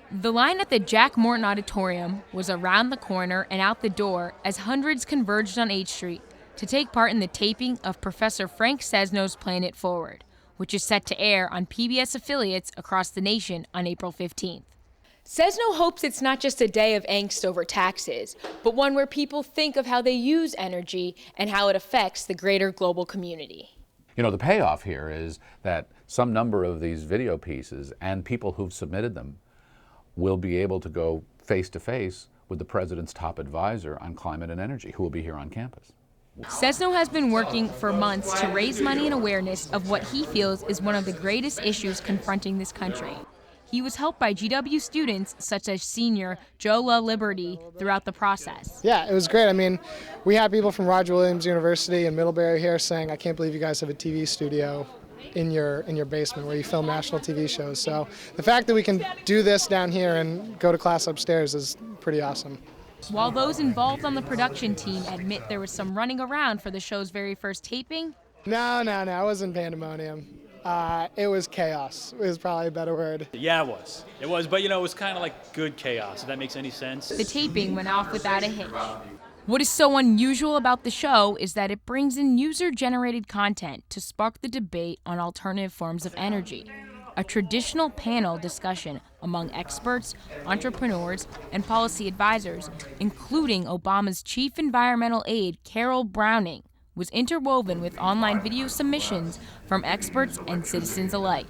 The line at the Jack Morton Auditorium was around the corner and out the door as hundreds converged on H Street to take part in the taping of Professor Frank Sesno's Playing It Forward, which is set to air on PBS affiliates across the nation on April 15th. Sesno hopes it's not just a day of angst over taxes, but one where people think of how they use energy and how it affects the greater global community. You know, the payoff here is that some number of these video pieces and people who've submitted them will be able to go face to face with the president's top advisor on climate and energy, who will be here on campus. Sesno has been working for months to raise money and awareness of what he feels is one of the greatest issues confronting this country. He was helped by GW students such as senior Joe LaLiberty throughout the process. Yeah, it was great. I mean, we had people from Roger Williams University in Middlebury here saying, I can't believe you guys have a TV studio in your basement where you film national TV shows. So the fact that we can do this down here and go to class upstairs is pretty awesome. While those involved on the production team admit there was some running around for the show's very first taping. No, it wasn't pandemonium. It was chaos. It was probably a better word. Yeah, it was. It was, but you know, it was kind of like good chaos, if that makes any sense. The taping went off without a hitch. What is so unusual about the show is that it brings in user-generated content to spark the debate on alternative forms of energy. A traditional panel discussion among experts, entrepreneurs, and policy advisors, including Obama's chief environmental aide, Carol Browning, was interwoven with online video submissions from experts and citizens alike.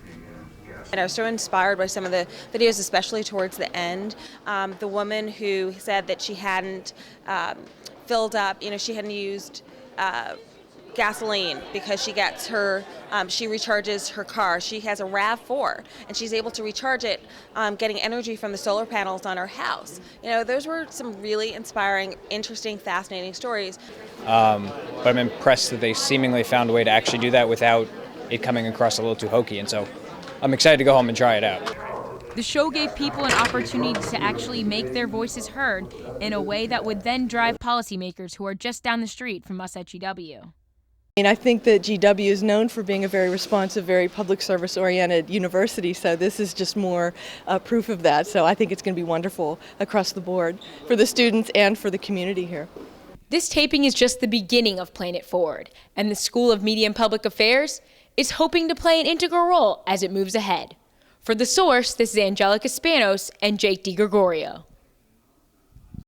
And I was so inspired by some of the videos, especially towards the end. The woman who said that she hadn't filled up, she hadn't used gasoline because she gets she recharges her car. She has a RAV4 and she's able to recharge it getting energy from the solar panels on her house. Those were some really inspiring, interesting, fascinating stories. But I'm impressed that they seemingly found a way to actually do that without it coming across a little too hokey, and so I'm excited to go home and try it out. The show gave people an opportunity to actually make their voices heard in a way that would then drive policymakers who are just down the street from us at GW. I think that GW is known for being a very responsive, very public service-oriented university, so this is just more proof of that. So I think it's going to be wonderful across the board for the students and for the community here. This taping is just the beginning of Playing It Forward, and the School of Media and Public Affairs is hoping to play an integral role as it moves ahead. For The Source, this is Angelica Spanos and Jake DiGregorio.